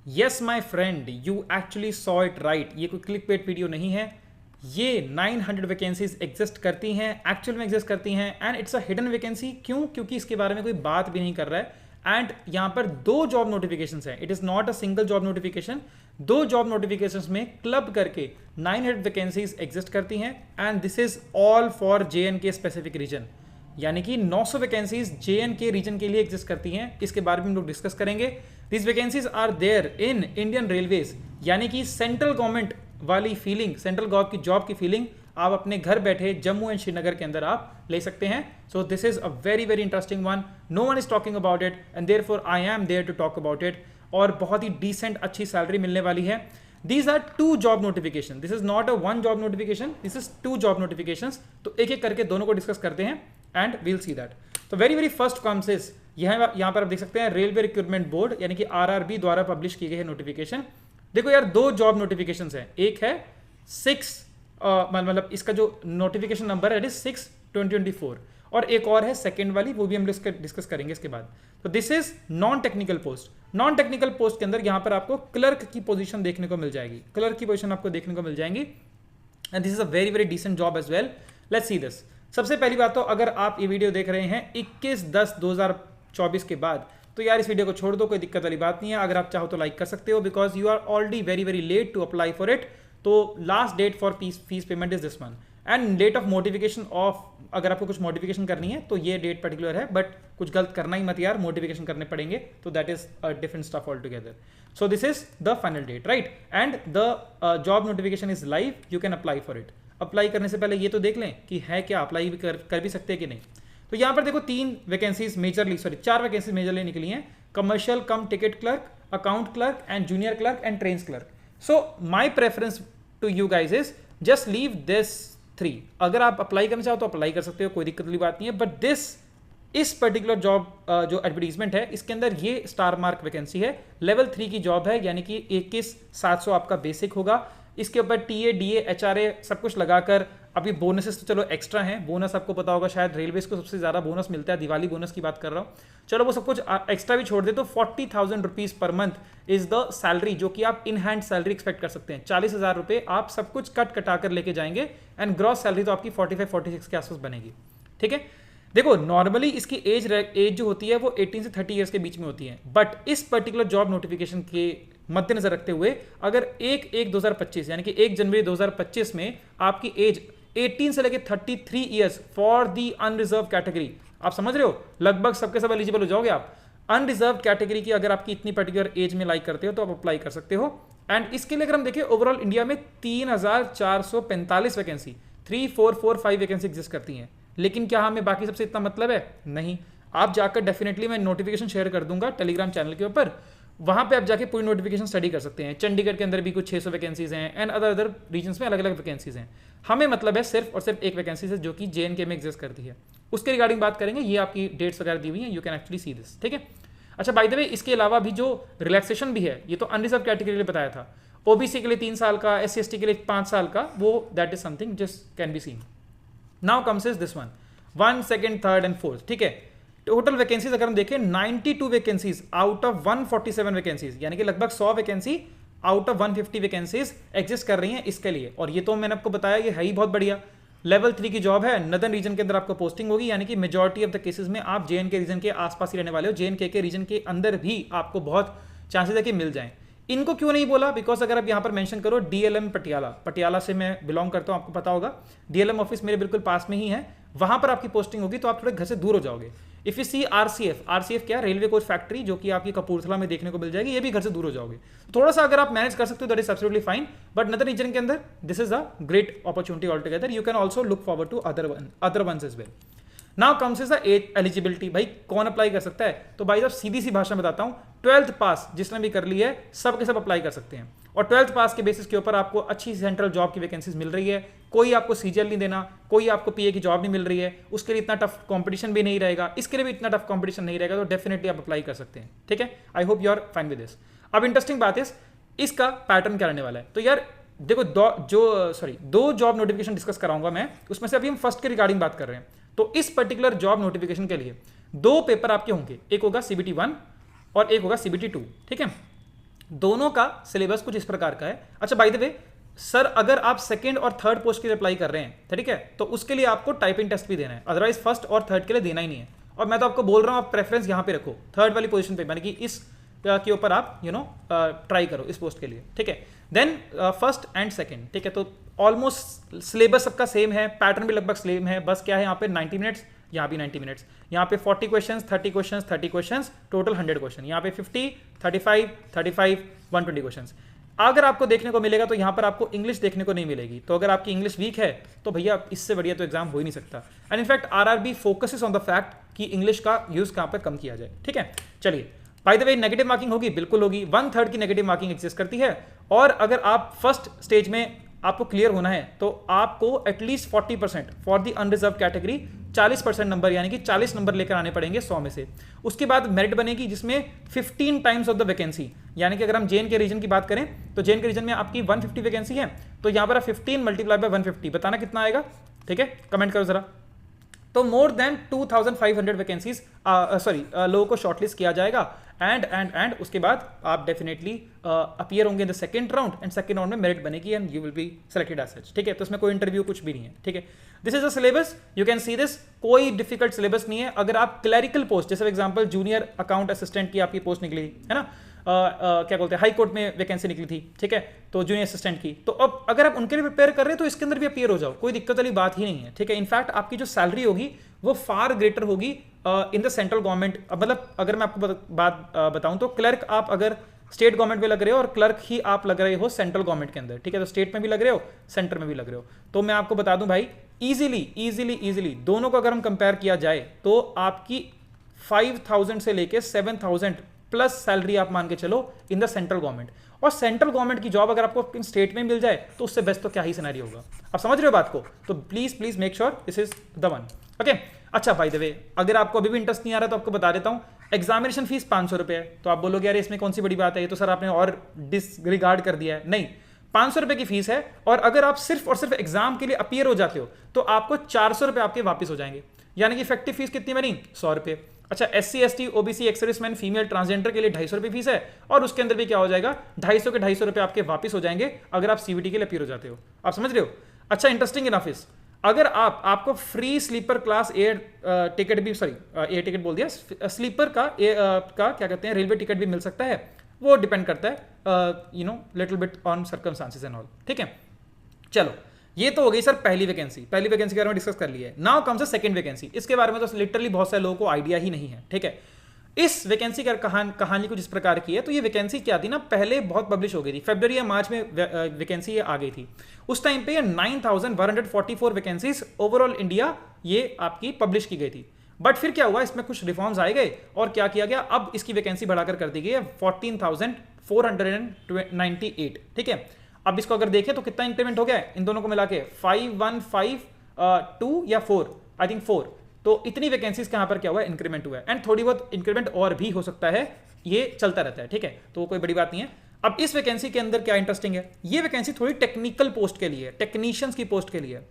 Yes my friend, you actually saw it right. ये कोई click paid video नहीं है। ये 900 वैकेंसीज एग्जिस्ट करती हैं, एक्चुअल में एग्जिस्ट करती हैं, and it's a hidden vacancy. क्यों? क्योंकि इसके बारे में कोई बात भी नहीं कर रहा है। एंड यहाँ पर 2 जॉब नोटिफिकेशन है, it is not a single job notification. 2 job notification में क्लब करके 900 वैकेंसीज एग्जिस्ट करती हैं, and this is all for JNK specific region. यानी कि 900 वैकेंसीज JNK रीजन के लिए एग्जिस्ट करती हैं। इसके बारे में हम लोग डिस्कस करेंगे। This vacancies are there in Indian railways, यानी कि सेंट्रल गवर्नमेंट वाली फीलिंग, सेंट्रल गवर्नमेंट की जॉब की फीलिंग आप अपने घर बैठे जम्मू एंड श्रीनगर के अंदर आप ले सकते हैं। So this is a very very interesting one. No one is talking about it and therefore I am there to talk about it. और बहुत ही डिसेंट अच्छी सैलरी मिलने वाली है। These are 2 job notification. This is not a 1 job notification. This is 2 job notifications. तो एक एक करके दोनों को डिस्कस करते हैं एंड we'll see that. तो very very first comes is यहाँ पर आप देख सकते हैं रेलवे रिक्रूटमेंट बोर्ड यानी कि RRB द्वारा पब्लिश की गई है नोटिफिकेशन। देखो यार 2 जॉब नोटिफिकेशन है। एक है 6 मतलब इसका जो नोटिफिकेशन नंबर है इट इज 6/2024 और एक और है सेकेंड वाली, वो भी हम डिस्कस करेंगे इसके बाद। तो this is non technical post. Non technical post के अंदर यहां पर आपको क्लर्क की पोजीशन देखने को मिल जाएगी, क्लर्क की पोजीशन आपको देखने को मिल जाएंगी, and this is a very very decent job as well. Let's see this. सबसे पहली बात तो अगर आप ये वीडियो देख रहे हैं 21/10/2024 के बाद, तो यार इस वीडियो को छोड़ दो, कोई दिक्कत वाली बात नहीं है। अगर आप चाहो तो लाइक कर सकते हो because you are already very very late to apply for it. तो last date for fees payment is this one and date of notification of, अगर आपको कुछ मॉडिफिकेशन करनी है तो ये डेट पर्टिकुलर है, बट कुछ गलत करना ही मत यार, मॉडिफिकेशन करने पड़ेंगे तो that is a different stuff all together. So this is the final date right, and the job notification is live, you can apply for it. Apply करने से पहले ये तो देख लें कि है क्या, अप्लाई भी कर भी सकते हैं कि नहीं। तो यहाँ पर देखो 3 वैकेंसीज मेजरली, 4 वैकेंसीज मेजरली निकली हैं। Commercial cum ticket clerk, account clerk and junior clerk and trains clerk. So my preference to you guys is just leave this 3। अगर आप अप्लाई करना चाहो तो अप्लाई कर सकते हो, कोई दिक्कत वाली बात नहीं है। बट इस पर्टिकुलर जॉब जो एडवर्टीजमेंट है इसके अंदर ये स्टार मार्क वैकेंसी है, लेवल 3 की जॉब है, यानी कि 21,700 आपका बेसिक होगा। इसके ऊपर TA DA HRA सब कुछ लगाकर, अभी बोनसेस तो चलो एक्स्ट्रा हैं, बोनस आपको पता होगा शायद रेलवेज को सबसे ज़्यादा बोनस मिलता है, दिवाली बोनस की बात कर रहा हूँ, चलो वो सब कुछ एक्स्ट्रा भी छोड़ दे तो 40,000 rupees per month is the salary जो कि आप इन हैंड सैलरी एक्सपेक्ट कर सकते हैं। 40,000 रुपये आप सब कुछ कटा कर लेके जाएंगे एंड ग्रॉस सैलरी तो आपकी 45-46 के आसपास बनेगी। ठीक है, देखो नॉर्मली इसकी एज जो होती है वो 18 से 30 ईयर्स के बीच में होती है, बट इस पर्टिकुलर जॉब नोटिफिकेशन के मद्देनजर रखते हुए अगर 1/1/2025 यानी कि 1 जनवरी 2025 में आपकी एज 18 से लेकर 33 years for the unreserved category, आप समझ रहे हो लगभग सबके सब एलिजिबल हो जाओगे आप। अनरिजर्व कैटेगरी की अगर आपकी इतनी पर्टिकुलर एज में लाइक करते हो तो आप अप्लाई कर सकते हो। एंड इसके लिए अगर हम देखें ओवरऑल इंडिया में 3,445 वैकेंसी, 3,445 वैकेंसी एग्जिस्ट करती हैं। लेकिन क्या हमें बाकी सबसे इतना मतलब है? नहीं। आप जाकर डेफिनेटली मैं नोटिफिकेशन शेयर कर दूंगा टेलीग्राम चैनल के ऊपर, वहां पे आप जाके पूरी नोटिफिकेशन स्टडी कर सकते हैं। चंडीगढ़ के अंदर भी कुछ 600 वैकेंसीज हैं एंड अदर रीजन्स में अलग अलग वैकेंसीज हैं। हमें मतलब है सिर्फ और सिर्फ एक वैकेंसी है जो कि JNK में एग्जिस्ट करती है, उसके रिगार्डिंग बात करेंगे। ये आपकी डेट्स वगैरह दी हुई हैं, you can actually see this. ठीक है, अच्छा बाय द वे इसके अलावा भी जो रिलैक्सेशन भी है, ये तो अनरिजर्व कैटेगरी के लिए बताया था, OBC के लिए 3 साल का, SC ST के लिए 5 साल का, वो that is something just can be seen. Now comes is this one 1, 2, 3 and 4। ठीक है, टोटल वैकेंसीज अगर हम देखें 92 वैकेंसीज आउट ऑफ 147 वैकेंसीज, यानी कि लगभग 100 vacancy out of 150 vacancies exist कर रही हैं इसके लिए। और ये तो मैंने आपको बताया ये है ही बहुत बढ़िया। लेवल 3 की जॉब है, नदर्न रीजन के अंदर आपको पोस्टिंग होगी, यानी कि मेजॉरिटी ऑफ द केसेस में आप JNK रीजन के आसपास ही रहने वाले हो। JNK के रीजन के अंदर भी आपको बहुत चांसेस है कि मिल जाएं। इनको क्यों नहीं बोला? बिकॉज अगर आप यहाँ पर मेंशन करो DLM पटियाला से मैं बिलोंग करता हूँ, आपको पता होगा DLM ऑफिस मेरे बिल्कुल पास में ही है, वहां पर आपकी पोस्टिंग होगी तो आप थोड़े घर से दूर हो जाओगे। इफ यू सी RCF क्या, रेलवे कोच फैक्ट्री, जो कि आपकी कपूरथला में देखने को मिल जाएगी, ये भी घर से दूर हो जाओगे। थोड़ा सा अगर आप मैनेज कर सकते हो that is absolutely fine, but other region के अंदर this is a great opportunity all together. You can also look forward to other ones as well. Now comes is the age eligibility. भाई कौन apply कर सकता है? तो भाई साहब सीधी सी भाषा में बताता हूँ, 12th पास जिसने भी कर ली है सब के सब अप्लाई कर सकते हैं। और 12th पास के बेसिस के ऊपर आपको अच्छी सेंट्रल जॉब की वैकेंसीज मिल रही है। कोई आपको CGL नहीं देना, कोई आपको PA की जॉब नहीं मिल रही है, उसके लिए इतना टफ कंपटीशन भी नहीं रहेगा, इसके लिए भी इतना टफ कंपटीशन नहीं रहेगा, तो डेफिनेटली आप अप्लाई कर सकते हैं। ठीक है, I hope you are fine with this. अब इंटरेस्टिंग बात है इसका पैटर्न क्या रहने वाला है। तो यार देखो 2 जॉब नोटिफिकेशन डिस्कस कराऊंगा मैं, उसमें से अभी हम फर्स्ट के रिगार्डिंग बात कर रहे हैं। तो इस पर्टिकुलर जॉब नोटिफिकेशन के लिए 2 पेपर आपके होंगे, एक होगा CBT 1 और एक होगा CBT 2। ठीक है, दोनों का सिलेबस कुछ इस प्रकार का है। अच्छा बाय द वे सर, अगर आप सेकंड और थर्ड पोस्ट के लिए अप्लाई कर रहे हैं, ठीक है, तो उसके लिए आपको टाइपिंग टेस्ट भी देना है, अदरवाइज फर्स्ट और थर्ड के लिए देना ही नहीं है। और मैं तो आपको बोल रहा हूं आप प्रेफरेंस यहां पे रखो, थर्ड वाली पोजीशन पे, यानी कि इस के ऊपर आप ट्राई करो इस पोस्ट के लिए, ठीक है। देन फर्स्ट एंड सेकंड, ठीक है, तो ऑलमोस्ट सिलेबस सबका सेम है, पैटर्न भी लगभग सेम है, बस क्या है यहाँ पे 90 मिनट्स, यहाँ भी 90 मिनट्स, यहाँ पे 40 questions, 30 questions, 30 questions, total 100 question, यहाँ पे 50, 35, 35, 120 क्वेश्चंस। अगर आपको देखने को मिलेगा तो यहाँ पर आपको इंग्लिश देखने को नहीं मिलेगी, तो अगर आपकी इंग्लिश वीक है तो भैया इससे बढ़िया तो एग्जाम हो ही नहीं सकता। And in fact RRB focuses on the fact कि इंग्लिश का यूज कहाँ पर कम किया जाए, ठीक है। चलिए, by the way negative marking होगी, बिल्कुल होगी, 1/3 की नेगेटिव मार्किंग एग्जिस्ट करती है। और अगर आप फर्स्ट स्टेज में आपको क्लियर होना है तो आपको at least 40% for the unreserved category 40% number, यानी कि 40 नंबर लेकर आने पड़ेंगे 100 में से। उसके बाद मेरिट बनेगी जिसमें 15 टाइम्स ऑफ द वैकेंसी, यानी कि अगर हम जेएन के रीजन की बात करें तो जेएन के रीजन में आपकी 150 वैकेंसी है, तो यहां पर 15 मल्टीप्लाई बाय 150 बताना कितना आएगा, ठीक है, कमेंट करो जरा। तो मोर देन 2500 वैकेंसीज लोगों को शॉर्टलिस्ट किया जाएगा एंड उसके बाद आप डेफिनेटली अपीयर होंगे in the second round, and second round में मेरिट बनेगी and you will be selected as such, ठीक है। तो इसमें कोई इंटरव्यू कुछ भी नहीं है, ठीक है। This is a syllabus, you can see this, कोई डिफिकल्ट सिलेबस नहीं है। अगर आप क्लरिकल पोस्ट, जैसे एग्जांपल जूनियर अकाउंट असिस्टेंट की आपकी पोस्ट निकली है ना, क्या बोलते हैं, हाई कोर्ट में वैकेंसी निकली थी, ठीक है, तो जूनियर असिस्टेंट की, तो अब अगर आप उनके लिए प्रिपेयर कर रहे हैं तो इसके अंदर भी अपीयर हो जाओ, कोई दिक्कत वाली बात ही नहीं है, ठीक है। इनफैक्ट आपकी जो सैलरी होगी वो फार ग्रेटर होगी इन द सेंट्रल गवर्नमेंट। मतलब अगर मैं आपको बात बताऊं तो क्लर्क आप अगर स्टेट गवर्नमेंट में लग रहे हो और क्लर्क ही आप लग रहे हो सेंट्रल गवर्नमेंट के अंदर, ठीक है, तो स्टेट में भी लग रहे हो, सेंटर में भी लग रहे हो, तो मैं आपको बता दूं भाई इजीली दोनों को अगर हम कंपेयर किया जाए तो आपकी 5000 से लेके 7000 प्लस सैलरी आप मान के चलो इन द सेंट्रल गवर्नमेंट। और सेंट्रल गवर्नमेंट की जॉब अगर आपको स्टेट में मिल जाए तो उससे बेस्ट तो क्या ही सिनेरियो होगा। आप समझ रहे हो बात को, तो please make sure this is the one, okay. अच्छा बाय द वे, अगर आपको अभी भी इंटरेस्ट नहीं आ रहा तो आपको बता देता हूं, एग्जामिनेशन फीस 500 रुपए है। तो आप बोलोगे यार इसमें कौन सी बड़ी बात है, ये तो सर आपने और डिसरिगार्ड कर दिया है। नहीं, 500 रुपए की फीस है, और अगर आप सिर्फ और सिर्फ एग्जाम के लिए अपीयर हो जाते हो तो आपको 400 रुपए आपके वापस हो जाएंगे, यानी कि इफेक्टिव फीस कितनी बनी, 100 रुपए। अच्छा, SC ST OBC ex serviceman female transgender के लिए 250 रुपए फीस है, और उसके अंदर भी क्या हो जाएगा, 250 के 250 रुपए आपके वापस हो जाएंगे अगर आप CVT के लिए अपीयर हो जाते हो। आप समझ रहे हो। अच्छा, इंटरेस्टिंग इनफ इज, अगर आपको free sleeper class air ticket भी, एयर टिकट बोल दिया, स्लीपर का क्या कहते हैं, रेलवे टिकट भी मिल सकता है, वो डिपेंड करता है little bit on circumstances and all, ठीक है। चलो, ये तो हो गई सर पहली वैकेंसी के बारे में डिस्कस कर लिया है। Now comes the second vacancy. इसके बारे में तो लिटरली बहुत सारे लोगों को आइडिया ही नहीं है, ठीक है। इस वैकेंसी का कहानी कुछ इस प्रकार की है। तो ये वैकेंसी क्या थी ना, पहले बहुत पब्लिश हो गई थी, फरवरी या मार्च में वैकेंसी आ गई थी। उस टाइम पे 9144 वैकेंसीज ओवरऑल इंडिया ये आपकी पब्लिश की गई थी। बट फिर क्या हुआ, इसमें कुछ रिफॉर्म्स आए गए और क्या किया गया, अब इसकी वैकेंसी बढ़ाकर कर दी गई है 14,498, ठीक है। अब इसको अगर देखें तो कितना इंक्रीमेंट हो गया है इन दोनों को मिला के, 5152 या 4, आई थिंक 4। तो इतनी वैकेंसीज के यहाँ पर क्या हुआ है, इंक्रीमेंट हुआ है, एंड थोड़ी बहुत इंक्रीमेंट और भी हो सकता है, ये चलता रहता है, ठीक है, तो कोई बड़ी बात नहीं है। अब इस वैकेंसी के अंदर क्या इंटरेस्टिंग है, ये वैकेंसी थोड़ी टेक्निकल पोस्ट के लिए, टेक्नीशियंस की पोस्ट के लिए।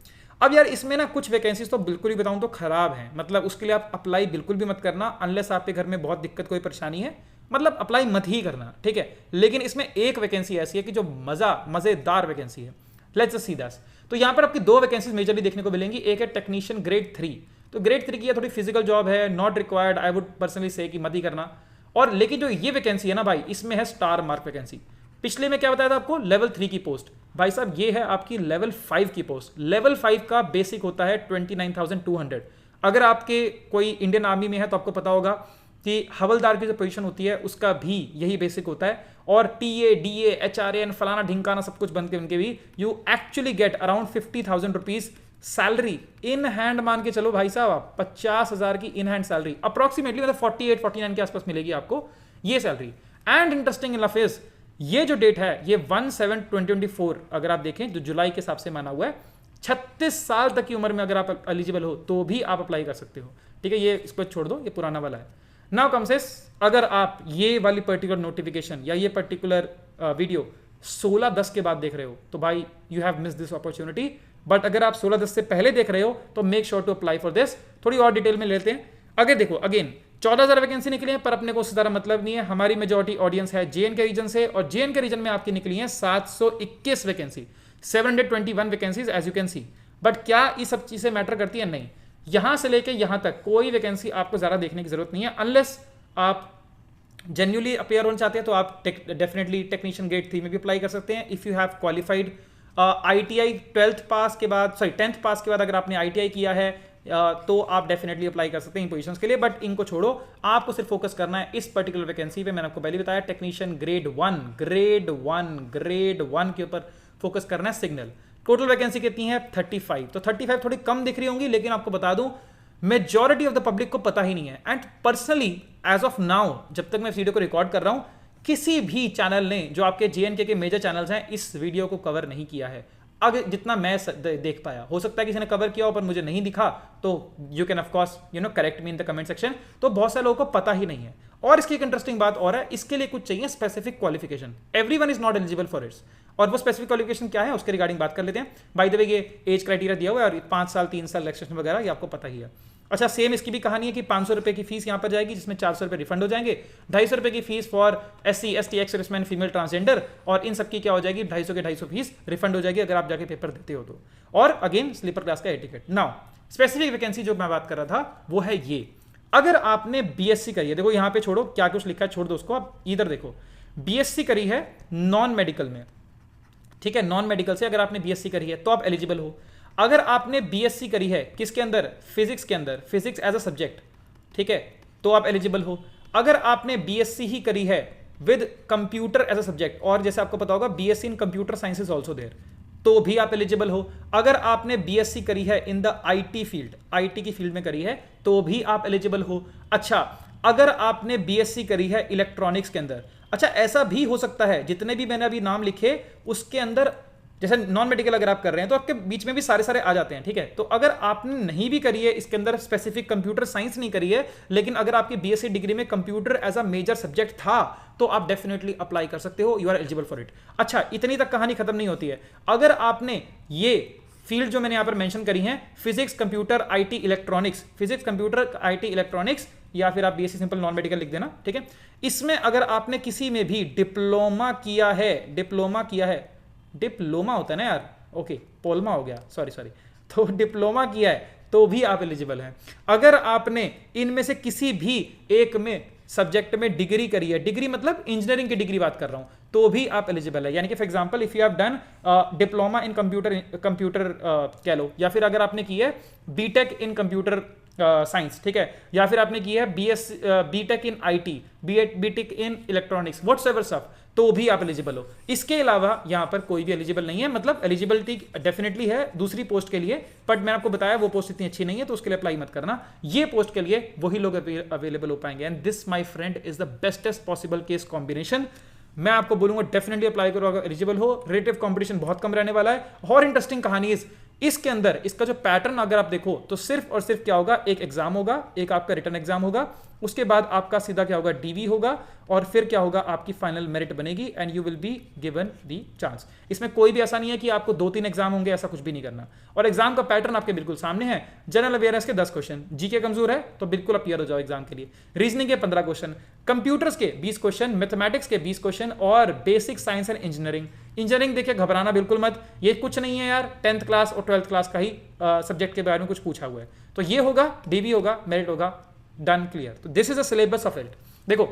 अब यार इसमें ना कुछ वैकेंसीज तो बिल्कुल ही बताऊं तो खराब हैं, मतलब उसके लिए आप अप्लाई बिल्कुल भी मत करना अनलेस आपके घर में बहुत दिक्कत कोई परेशानी है, मतलब अप्लाई मत ही करना, ठीक है। लेकिन इसमें एक वैकेंसी ऐसी है कि जो मजेदार वैकेंसी है, लेट्स जस्ट सी दैट। तो यहां पर आपकी 2 वैकेंसीज मेजरली देखने को मिलेंगी। एक है टेक्नीशियन ग्रेड 3, तो ग्रेड 3 की थोड़ी फिजिकल जॉब है, not required, I would personally से कि मत ही करना। और लेकिन जो ये वैकेंसी है ना भाई, इसमें है स्टार मार्क वैकेंसी। पिछले में क्या बताया था आपको, लेवल 3 की पोस्ट, भाई साहब ये है आपकी लेवल 5 की पोस्ट। लेवल 5 का बेसिक होता है 29,200। अगर आपके कोई इंडियन आर्मी में है तो आपको पता होगा कि हवलदार की जो पोजीशन होती है उसका भी यही बेसिक होता है, और TA DA HRA फलाना ढिंकाना सब कुछ बन के उनके भी you actually get around 50,000 rupees salary in hand. मान के चलो भाई साहब 50,000 की इन हैंड सैलरी अप्रोक्सीमेटली, मतलब 48-49 के आसपास मिलेगी आपको ये salary. And interesting enough is, ये जो डेट है ये 1/7/2024 अगर आप देखें जो जुलाई के हिसाब से माना हुआ है, 36 साल तक की उम्र में अगर आप एलिजिबल हो तो भी आप अप्लाई कर सकते हो, ठीक है। ये इसको छोड़ दो, ये पुराना वाला है। नाउ कम्स इस, अगर आप ये वाली पर्टिकुलर नोटिफिकेशन या ये पर्टिकुलर वीडियो 16/10 के बाद देख रहे हो तो भाई you have miss this opportunity. But अगर आप 16/10 से पहले देख रहे हो तो make sure to apply for this. थोड़ी और डिटेल में लेते हैं। अगर देखो अगेन 14,000 वैकेंसी निकली है, पर अपने को उससे ज़्यादा मतलब नहीं है। हमारी मेजॉरिटी ऑडियंस है JNK रीजन से, और JNK रीजन में आपकी निकली है 721 vacancy, 721 vacancies as you can see. But क्या ये सब चीज़ें मैटर करती है? नहीं। यहां से लेके यहां तक कोई वैकेंसी आपको ज़्यादा देखने की जरूरत नहीं है, अनलेस आप जेन्युइनली अपेयर होना चाहते हैं तो आप डेफिनेटली टेक्नीशियन ग्रेड 3 में भी अप्लाई कर सकते हैं। If you have qualified ITI 12th पास के बाद, सॉरी 10th पास के बाद अगर आपने ITI किया है तो आप डेफिनेटली अप्लाई कर सकते हैं इन पोजीशंस के लिए। बट इनको छोड़ो, आपको सिर्फ फोकस करना है इस पर्टिकुलर वैकेंसी पे। मैंने आपको पहले बताया टेक्नीशियन ग्रेड 1 के ऊपर फोकस करना है, सिग्नल। टोटल वैकेंसी कितनी है? 35। तो 35 थोड़ी कम दिख रही होंगी, लेकिन आपको बता दूं मेजॉरिटी ऑफ द पब्लिक को पता ही नहीं है। And personally as of now, जब तक मैं इस वीडियो को रिकॉर्ड कर रहा हूं, किसी भी चैनल ने, जो आपके JNK के मेजर चैनल्स हैं, इस वीडियो को कवर नहीं किया है। अगर जितना मैं देख पाया, हो सकता है किसी ने कवर किया हो पर मुझे नहीं दिखा, तो you can of course correct me in the comment section. तो बहुत सारे लोगों को पता ही नहीं है। और इसकी एक इंटरेस्टिंग बात और है, इसके लिए कुछ चाहिए specific qualification. Everyone is not eligible for its. और वो स्पेसिफिक क्वालिफिकेशन क्या है उसके रिगार्डिंग बात कर लेते हैं। बाय द वे ये एज क्राइटेरिया दिया हुआ है, और 5 साल 3 साल रिलैक्सेशन वगैरह ये आपको पता ही है। अच्छा, सेम इसकी भी कहानी है कि 500 रुपए की फीस यहाँ पर जाएगी, जिसमें 400 रुपए रिफंड हो जाएंगे। 250 रुपए की fees for SC ST ex serviceman female transgender, और इन सबकी क्या हो जाएगी? 250 के 250 फीस रिफंड हो जाएगी अगर आप जाके पेपर देते हो तो। और अगेन स्लीपर क्लास का टिकट। नाउ स्पेसिफिक वैकेंसी जो मैं बात कर रहा था वो है ये। अगर आपने BSc करी है, देखो यहाँ पे छोड़ो क्या कुछ लिखा है, छोड़ दो उसको, आप इधर देखो। BSc करी है नॉन मेडिकल में, ठीक है, नॉन मेडिकल से अगर आपने BSc करी है तो आप एलिजिबल हो। अगर आपने BSc करी है किसके अंदर? फिजिक्स के अंदर, फिजिक्स एज अ सब्जेक्ट, ठीक है, तो आप एलिजिबल हो। अगर आपने BSc ही करी है with computer as a subject, और जैसे आपको पता होगा BSc in computer science is also there, तो भी आप एलिजिबल हो। अगर आपने BSc करी है in the IT field, IT की फील्ड में करी है, तो भी आप एलिजिबल हो। अच्छा, अगर आपने BSc करी है इलेक्ट्रॉनिक्स के अंदर, अच्छा ऐसा भी हो सकता है, जितने भी मैंने अभी नाम लिखे उसके अंदर, जैसे नॉन मेडिकल अगर आप कर रहे हैं तो आपके बीच में भी सारे आ जाते हैं, ठीक है। तो अगर आपने नहीं भी करी है इसके अंदर स्पेसिफिक कंप्यूटर साइंस नहीं करी है, लेकिन अगर आपकी BSc डिग्री में computer as a major subject था, तो आप डेफिनेटली अप्लाई कर सकते हो, you are eligible for it. अच्छा, इतनी तक कहानी खत्म नहीं होती है। अगर आपने ये फील्ड जो मैंने यहां पर मेंशन करी है, physics computer IT electronics, physics computer IT electronics, या फिर आप BSc सिंपल नॉन मेडिकल लिख देना, ठीक है। इसमें अगर आपने किसी में भी डिप्लोमा किया है, डिप्लोमा होता है ना यार, ओके पोलमा हो गया, सॉरी, तो डिप्लोमा किया है तो भी आप एलिजिबल हैं। अगर आपने इनमें से किसी भी एक में सब्जेक्ट में डिग्री करी है, डिग्री मतलब इंजीनियरिंग की डिग्री बात कर रहा हूं, तो भी आप एलिजिबल है। यानी कि for example if you have done diploma in computer कह लो, या फिर अगर आपने की है BTech इन कंप्यूटर साइंस, ठीक है, या फिर आपने की है BTech in IT, BTech in electronics, whatsoever सब, तो भी आप एलिजिबल हो। इसके अलावा यहां पर कोई भी एलिजिबल नहीं है। मतलब एलिजिबिलिटी डेफिनेटली है दूसरी पोस्ट के लिए, बट मैंने आपको बताया वो पोस्ट इतनी अच्छी नहीं है, तो उसके लिए अप्लाई मत करना। ये पोस्ट के लिए वही लोग अवेलेबल हो पाएंगे, and this my friend is the bestest possible case combination. मैं आपको बोलूंगा डेफिनेटली अप्लाई करो अगर एलिजिबल हो। रिलेटिव कंपटीशन बहुत कम रहने वाला है। और इंटरेस्टिंग कहानी इसके अंदर, इसका जो पैटर्न अगर आप देखो तो सिर्फ और सिर्फ क्या होगा, एक एग्जाम होगा, एक आपका रिटर्न एग्जाम होगा, उसके बाद आपका सीधा क्या होगा, DV होगा, और फिर क्या होगा, आपकी फाइनल मेरिट बनेगी, and you will be given the chance. इसमें कोई भी ऐसा नहीं है कि आपको 2-3 एग्जाम होंगे, ऐसा कुछ भी नहीं करना। और एग्जाम का पैटर्न आपके बिल्कुल सामने है। जनरल अवेयरनेस के 10 क्वेश्चन, जीके कमजोर है तो बिल्कुल अपियर हो जाओ एग्जाम के लिए। रीजनिंग के 15 क्वेश्चन, कंप्यूटर्स के 20 क्वेश्चन, मैथमेटिक्स के 20 क्वेश्चन, और बेसिक साइंस एंड इंजीनियरिंग देखिए घबराना बिल्कुल मत, ये कुछ नहीं है यार, 10th क्लास और 12th क्लास का ही सब्जेक्ट के बारे में कुछ पूछा हुआ है। तो ये होगा, DV होगा, मेरिट होगा, डन, क्लियर। तो this is a syllabus of it. देखो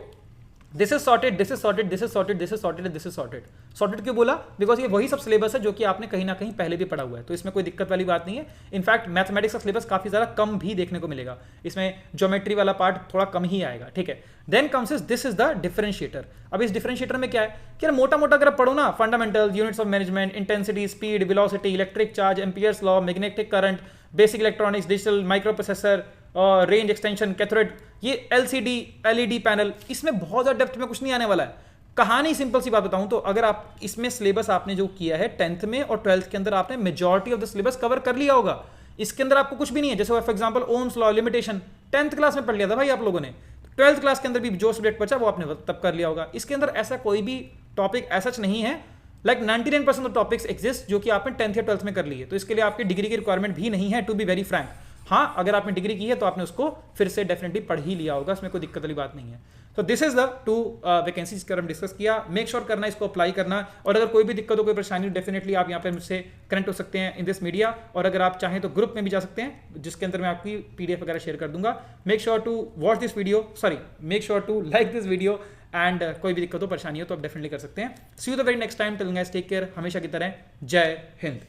this is sorted, this is sorted, this is sorted, this is sorted, this is sorted. Sorted क्यों बोला? बिकॉज ये वही सब सिलेबस है जो कि आपने कहीं ना कहीं पहले भी पढ़ा हुआ है, तो इसमें कोई दिक्कत वाली बात नहीं है। इनफैक्ट मैथमेटिक्स का सिलेबस काफी ज्यादा कम भी देखने को मिलेगा, इसमें ज्योमेट्री वाला पार्ट थोड़ा कम ही आएगा, ठीक है। Then comes is this is the differentiator. अब इस डिफरेंशिएटर में क्या है कि मोटा मोटा अगर पढ़ो ना, fundamental, units of management, intensity, speed, velocity, electric charge, Ampere's law, magnetic current, basic electronics, digital micro processor, range extension, cathode, ये LCD LED पैनल, इसमें बहुत ज्यादा डेप्थ में कुछ नहीं आने वाला है। कहानी सिंपल सी बात बताऊं तो, अगर आप इसमें सिलेबस आपने जो किया है 10th में और 12th के अंदर, आपने majority of the syllabus cover कर लिया होगा। इसके अंदर आपको कुछ भी नहीं है। जैसे for example Ohm's law, limitation 10th class में पढ़ लिया था भाई आप लोगों ने, 12th क्लास के अंदर भी जो सब्जेक्ट बचा वो आपने तब कर लिया होगा। इसके अंदर ऐसा कोई भी टॉपिक ऐसा नहीं है, लाइक 99% ऑफ टॉपिक्स एग्जिस्ट जो कि आपने 10th या 12th में कर लिए, तो इसके लिए आपकी डिग्री की रिक्वायरमेंट भी नहीं है, टू बी वेरी फ्रैंक। हाँ, अगर आपने डिग्री की है तो आपने उसको फिर से डेफिनेटली पढ़ ही लिया होगा, इसमें कोई दिक्कत वाली बात नहीं है। तो दिस इज द 2 वैकेंसीज का हम डिस्कस किया। मेक श्योर करना, इसको अप्लाई करना, और अगर कोई भी दिक्कत हो, कोई परेशानी हो, डेफिनेटली आप यहाँ पे मुझसे कनेक्ट हो सकते हैं इन दिस मीडिया, और अगर आप चाहें तो ग्रुप में भी जा सकते हैं जिसके अंदर मैं आपकी PDF वगैरह शेयर कर दूंगा। Make sure to watch this video, sorry make sure to like this video, and कोई भी दिक्कत हो, परेशानी हो तो आप डेफिनेटली कर सकते हैं। See you the very next time, till guys take care, हमेशा की तरह जय हिंद।